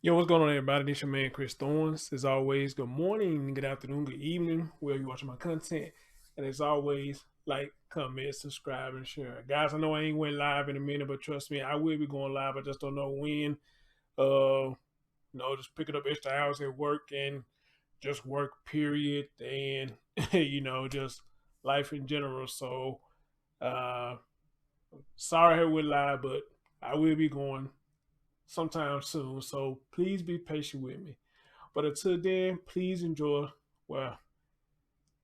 Yo, what's going on, everybody? This your man, Chris Thorns. As always, good morning, good afternoon, good evening, wherever you're watching my content. And as always, like, comment, subscribe, and share. Guys, I know I ain't went live in a minute, but trust me, I will be going live. I just don't know when. Just picking up extra hours at work and just work, period. And, just life in general. So, sorry I went live, but I will be going sometime soon. So please be patient with me. But until then, please enjoy. Well,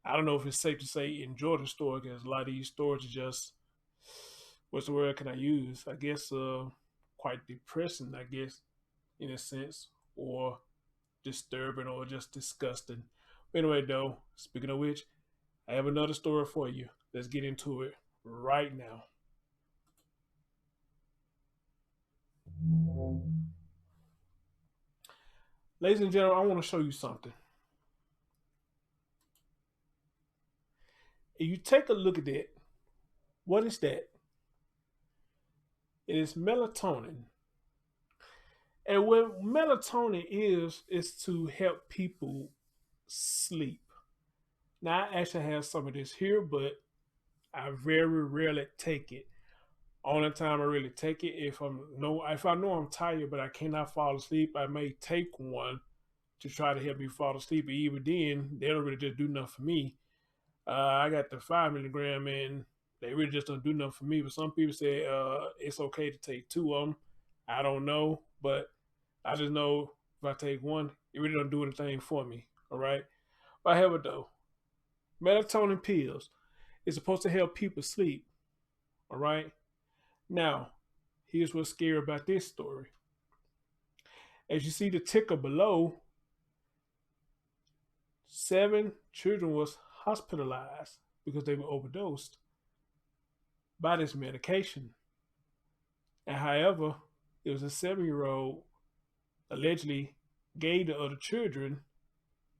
I don't know if it's safe to say enjoy the story because a lot of these stories are just, what's the word can I use? I guess quite depressing, I guess, in a sense, or disturbing or just disgusting. But anyway, though, speaking of which, I have another story for you. Let's get into it right now. Ladies and gentlemen, I want to show you something. If you take a look at that, what is that? It is melatonin. And what melatonin is to help people sleep. Now, I actually have some of this here, but I very rarely take it. Only time I really take it if I know I'm tired but I cannot fall asleep, I may take one to try to help me fall asleep. But even then, they don't really just do nothing for me. I got the 5 milligram and they really just don't do nothing for me. But some people say it's okay to take two of them. I don't know, but I just know if I take one, it really don't do anything for me. All right. But however, though, melatonin pills is supposed to help people sleep. All right. Now, here's what's scary about this story. As you see the ticker below, 7 children was hospitalized because they were overdosed by this medication. And however, it was a 7-year-old allegedly gave the other children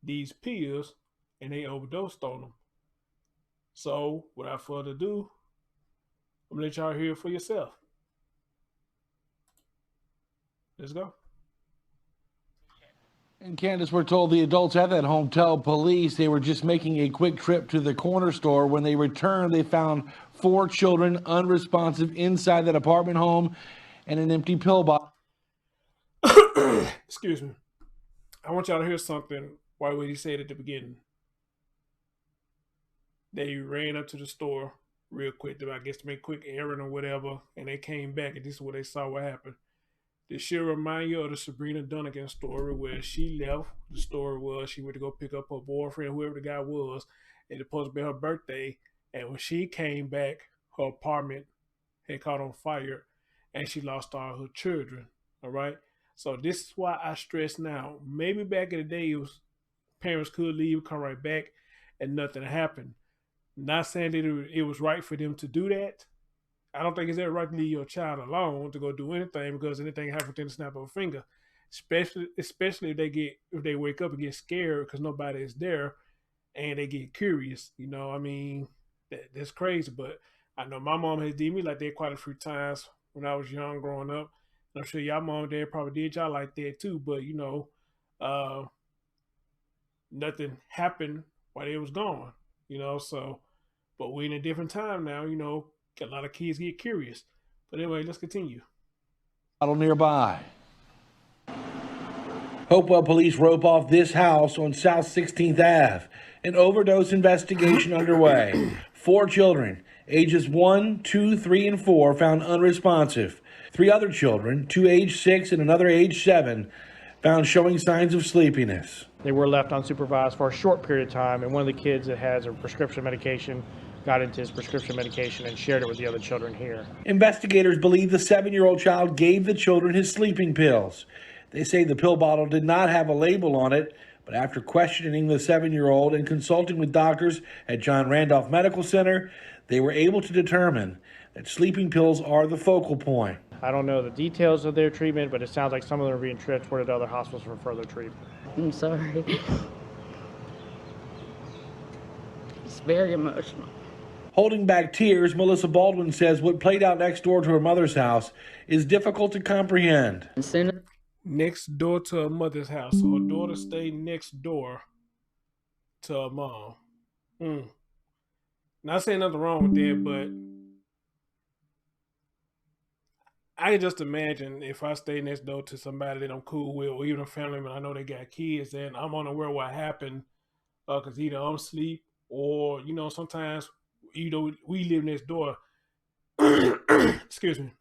these pills and they overdosed on them. So, without further ado, I'm gonna let y'all hear it for yourself. Let's go. And Candice, we're told the adults at that home tell police they were just making a quick trip to the corner store. When they returned, they found 4 children unresponsive inside that apartment home and an empty pill bottle. Excuse me. I want y'all to hear something. Why would he say it at the beginning? They ran up to the store real quick, I guess to make a quick errand or whatever, and they came back, and this is what they saw what happened. This should remind you of the Sabrina Dunnigan story where she left. The story was she went to go pick up her boyfriend, whoever the guy was, and it was supposed to be her birthday. And when she came back, her apartment had caught on fire, and she lost all her children. All right. So this is why I stress now. Maybe back in the day, it was parents could leave, come right back, and nothing happened. Not saying that it was right for them to do that. I don't think it's ever right to leave your child alone to go do anything because anything happens within the snap of a finger. Especially if they wake up and get scared because nobody is there and they get curious. I mean, that's crazy. But I know my mom has did me like that quite a few times when I was young growing up. And I'm sure y'all mom and dad probably did y'all like that too. But nothing happened while they was gone. But we're in a different time now, a lot of kids get curious. But anyway, let's continue. Nearby. Hopewell police rope off this house on South 16th Ave. An overdose investigation underway. 4 children, ages 1, 2, 3, and 4, found unresponsive. 3 other children, 2 age 6 and another age 7, found showing signs of sleepiness. They were left unsupervised for a short period of time, and one of the kids that has a prescription medication got into his prescription medication and shared it with the other children here. Investigators believe the 7-year-old child gave the children his sleeping pills. They say the pill bottle did not have a label on it, but after questioning the 7-year-old and consulting with doctors at John Randolph Medical Center, they were able to determine that sleeping pills are the focal point. I don't know the details of their treatment, but it sounds like some of them are being transported to other hospitals for further treatment. I'm sorry. It's very emotional. Holding back tears, Melissa Baldwin says what played out next door to her mother's house is difficult to comprehend. As soon as next door to her mother's house. So her daughter stayed next door to her mom. Not saying nothing wrong with that, but I can just imagine if I stay next door to somebody that I'm cool with, or even a family member, I know they got kids, and I'm unaware what happened, because either I'm asleep or, sometimes, we live next door. Excuse me.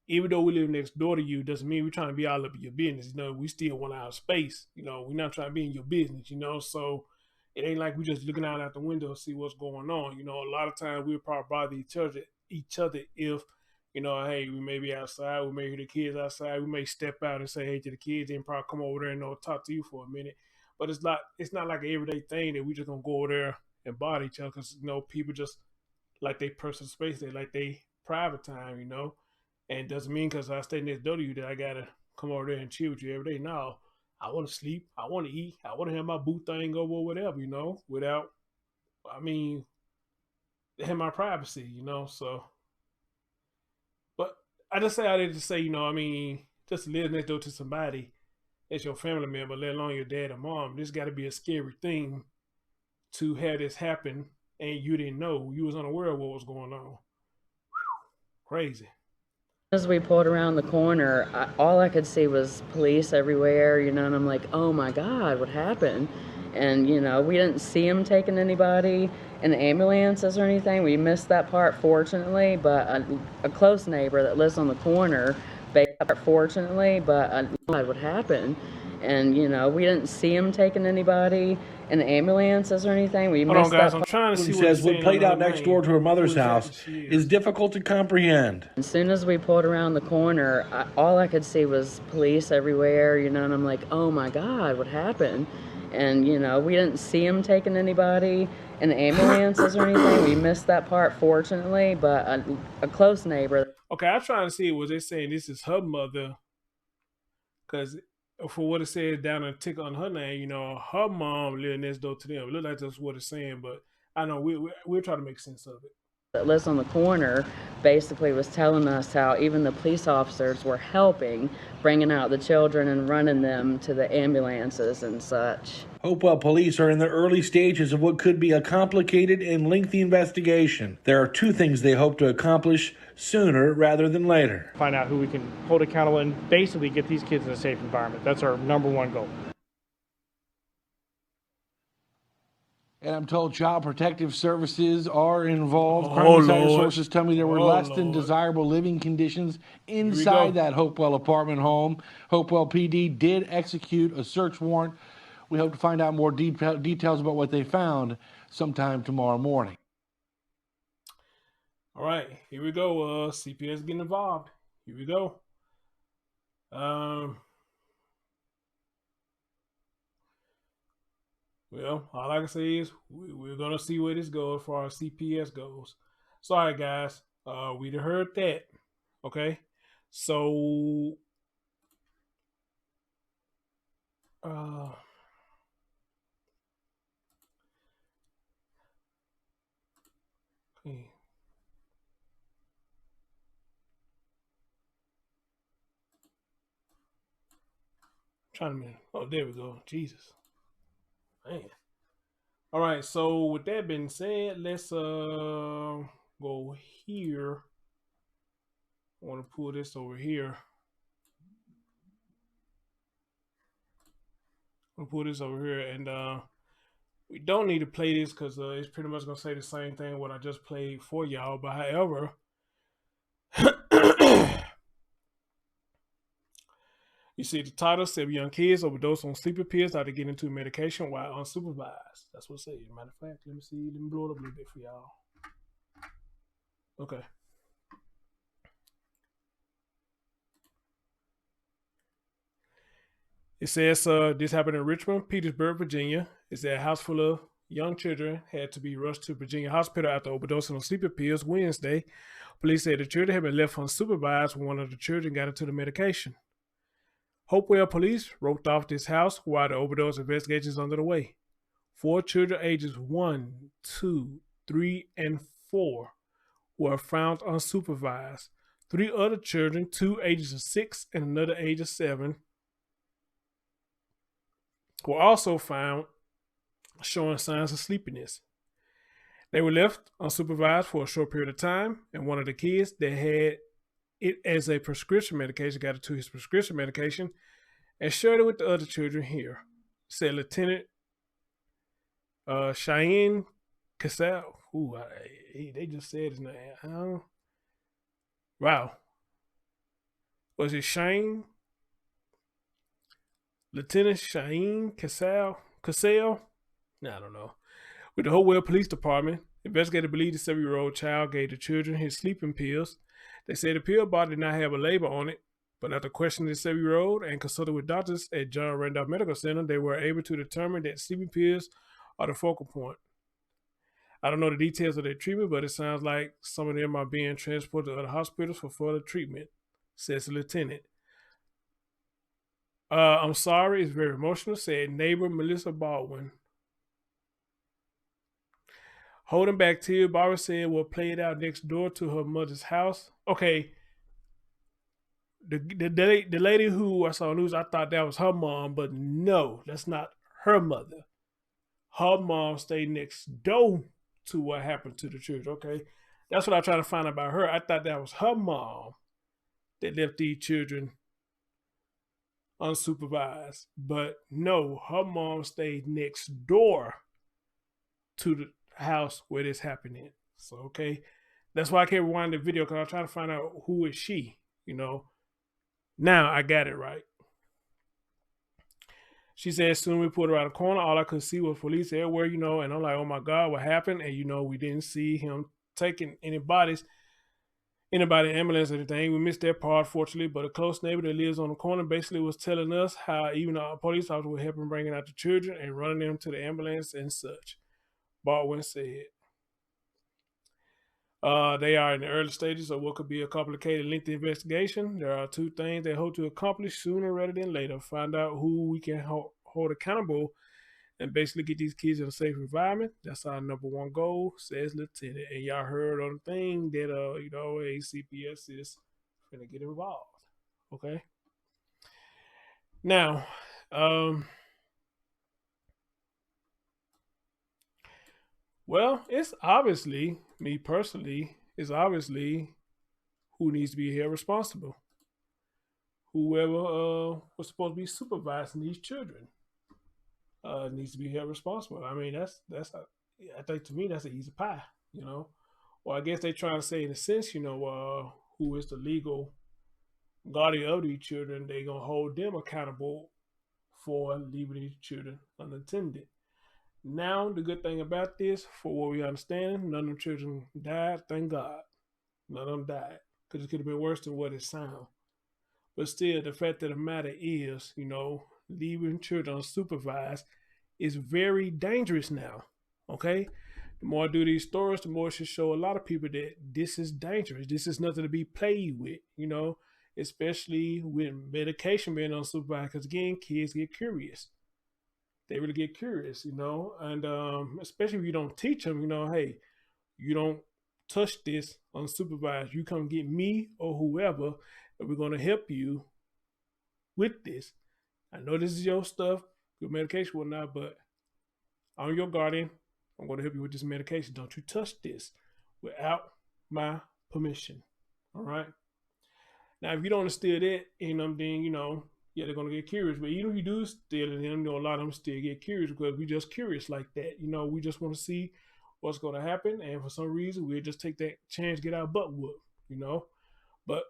Even though we live next door to you, doesn't mean we're trying to be all up in your business. We still want our space. We're not trying to be in your business, So it ain't like we just looking out the window to see what's going on. A lot of times we'll probably bother each other if, hey, we may be outside, we may hear the kids outside, we may step out and say hey to the kids and probably come over there and talk to you for a minute. But it's not like an everyday thing that we just gonna go over there and bother each other, because people just like they personal space, they like they private time, and doesn't mean because I stay next door to you that I gotta come over there and chill with you every day. No, I want to sleep, I want to eat, I want to have my boot thing over or whatever, without, have my privacy, So, but I just say I did to say, just to live next door to somebody that's your family member, let alone your dad or mom, this got to be a scary thing to have this happen, and you didn't know, you was unaware of what was going on. Crazy. As we pulled around the corner, all I could see was police everywhere, and I'm like, oh my God, what happened? And, we didn't see them taking anybody in ambulances or anything. We missed that part, fortunately, but a close neighbor that lives on the corner, fortunately, but what happened? And, we didn't see them taking anybody in ambulances or anything. We Hold missed on, guys. that I'm trying to see says what played out next door to her mother's house is difficult to comprehend. As soon as we pulled around the corner, all I could see was police everywhere, and I'm like, oh my God, what happened? And, we didn't see them taking anybody in ambulances or anything. We missed that part, fortunately, but a close neighbor. Okay, I'm trying to see, was they saying this is her mother? Because for what it says down a tick on her name, her mom lived next door to them. It looked like that's what it's saying, but I know we're trying to make sense of it. That lives on the corner basically was telling us how even the police officers were helping, bringing out the children and running them to the ambulances and such. Hopewell police are in the early stages of what could be a complicated and lengthy investigation. There are two things they hope to accomplish sooner rather than later. Find out who we can hold accountable and basically get these kids in a safe environment. That's our number one goal. And I'm told Child Protective Services are involved. Crime Insider sources tell me there were less than desirable living conditions inside that Hopewell apartment home. Hopewell PD did execute a search warrant. We hope to find out more details about what they found sometime tomorrow morning. All right, here we go. CPS getting involved. Here we go. Well, all I can say is we're going to see where this goes as far as CPS goes. Sorry, guys. We heard that. Okay. So, okay. Trying to, oh, there we go. Jesus. Man. All right, so with that being said, let's go here. I want to pull this over here. I'll pull this over here, and we don't need to play this because it's pretty much gonna say the same thing what I just played for y'all. But however, you see the title said young kids overdose on sleeping pills after getting into medication while unsupervised. That's what it says. Matter of fact, let me blow it up a little bit for y'all. Okay. It says this happened in Richmond-Petersburg, Virginia. It said a house full of young children had to be rushed to Virginia hospital after overdosing on sleeping pills Wednesday. Police said the children had been left unsupervised when one of the children got into the medication. Hopewell police roped off this house while the overdose investigation is underway. 4 children ages 1, 2, 3, and 4 were found unsupervised. 3 other children, 2 ages of 6 and another age of 7, were also found showing signs of sleepiness. They were left unsupervised for a short period of time, and one of the kids that had it as a prescription medication got it to his prescription medication and shared it with the other children here, said Lieutenant Cheyenne Cassell. Ooh, they just said his name. Wow. Was it Shane? Lieutenant Cheyenne Cassell? I don't know. With the Hopewell Police Department, investigators believe the 7-year-old child gave the children his sleeping pills. They said the pill bottle did not have a label on it, but after questioning the 7-year-old and consulting with doctors at John Randolph Medical Center, they were able to determine that sleeping pills are the focal point. I don't know the details of their treatment, but it sounds like some of them are being transported to other hospitals for further treatment, says the lieutenant. I'm sorry, it's very emotional, said neighbor Melissa Baldwin. Holding back tears, Barbara said what played out next door to her mother's house. Okay, the lady who I saw on news, I thought that was her mom, but no, that's not her mother. Her mom stayed next door to what happened to the children. Okay, that's what I tried to find out about her. I thought that was her mom that left these children unsupervised, but no, her mom stayed next door to the house where this happened in. So okay, that's why I can't rewind the video, because I'm trying to find out who is she. Now I got it right. She said, soon we pulled around the corner, all I could see was police everywhere, and I'm like, oh my God, what happened? And we didn't see him taking anybody in the ambulance or anything. We missed that part, fortunately, but a close neighbor that lives on the corner basically was telling us how even our police officers were helping bringing out the children and running them to the ambulance and such. Baldwin said. They are in the early stages of what could be a complicated, lengthy investigation. There are 2 things they hope to accomplish sooner rather than later. Find out who we can hold accountable and basically get these kids in a safe environment. That's our number 1 goal, says Lieutenant. And y'all heard on the thing that, CPS is going to get involved. Okay? Now, well, it's obviously, me personally, it's obviously who needs to be held responsible. Whoever was supposed to be supervising these children needs to be held responsible. I mean, I think to me that's an easy pie, Or I guess they're trying to say in a sense, who is the legal guardian of these children, they're going to hold them accountable for leaving these children unattended. Now, the good thing about this, for what we understand, none of them children died, thank God. None of them died, because it could have been worse than what it sounds. But still, the fact of the matter is, leaving children unsupervised is very dangerous now, okay? The more I do these stories, the more it should show a lot of people that this is dangerous. This is nothing to be played with, especially with medication being unsupervised, because again, kids get curious. They really get curious, and especially if you don't teach them, hey, you don't touch this unsupervised. You come get me or whoever, and we're going to help you with this. I know this is your stuff, your medication, whatnot, but I'm your guardian. I'm going to help you with this medication. Don't you touch this without my permission. All right? Now, if you don't instill that in them, then, yeah, they're going to get curious. But even if you do steal it in them, a lot of them still get curious because we just curious like that. We just want to see what's going to happen. And for some reason, we'll just take that chance, get our butt whooped, But,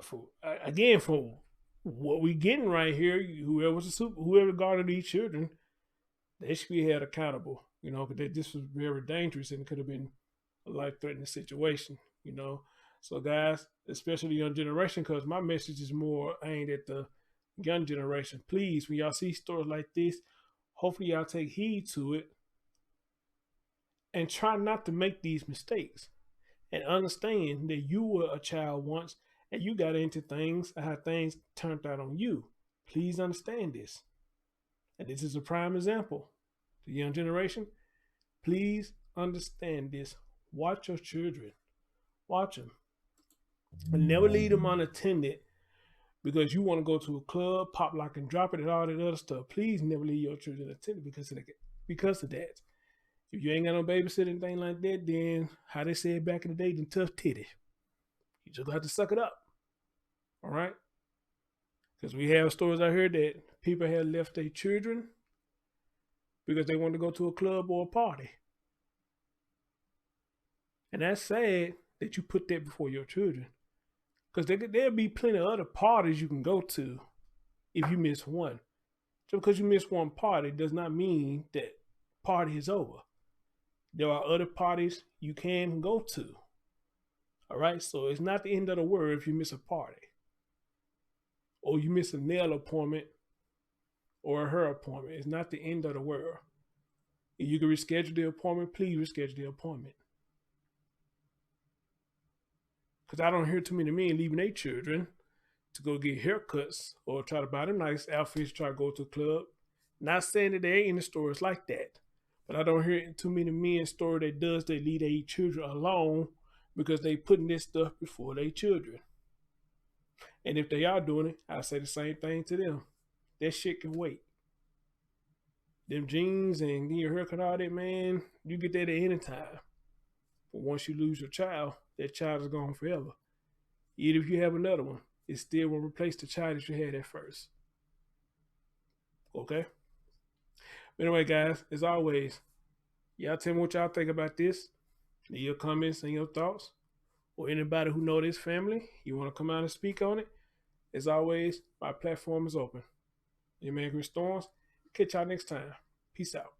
for what we getting right here, whoever guarded these children, they should be held accountable, because this was very dangerous and it could have been a life-threatening situation, So guys, especially the young generation, because my message is more aimed at the young generation. Please, when y'all see stories like this, hopefully y'all take heed to it and try not to make these mistakes and understand that you were a child once and you got into things and how things turned out on you. Please understand this. And this is a prime example. The young generation, Please understand this. Watch your children. Watch them. And never leave them unattended because you want to go to a club, pop, lock, and drop it, and all that other stuff. Please never leave your children unattended because of that. If you ain't got no babysitter, anything like that, then how they said back in the day, then tough titty. You just have to suck it up. All right? Because we have stories out here that people have left their children because they want to go to a club or a party. And that's sad that you put that before your children. Because there'll be plenty of other parties you can go to if you miss one. Just because you miss one party does not mean that party is over. There are other parties you can go to. All right? So it's not the end of the world if you miss a party. Or you miss a nail appointment or a hair appointment. It's not the end of the world. If you can reschedule the appointment, please reschedule the appointment. Because I don't hear too many men leaving their children to go get haircuts or try to buy them nice outfits, try to go to a club. Not saying that there ain't any stores like that. But I don't hear too many men story that does they leave their children alone because they putting this stuff before their children. And if they are doing it, I say the same thing to them. That shit can wait. Them jeans and your haircut, all that, man, you get that at any time. But once you lose your child, that child is gone forever. Even if you have another one, it still will replace the child that you had at first. Okay? But anyway, guys, as always, y'all tell me what y'all think about this. Leave your comments and your thoughts. Or anybody who know this family, you want to come out and speak on it. As always, my platform is open. Your man, Chris Storms. Catch y'all next time. Peace out.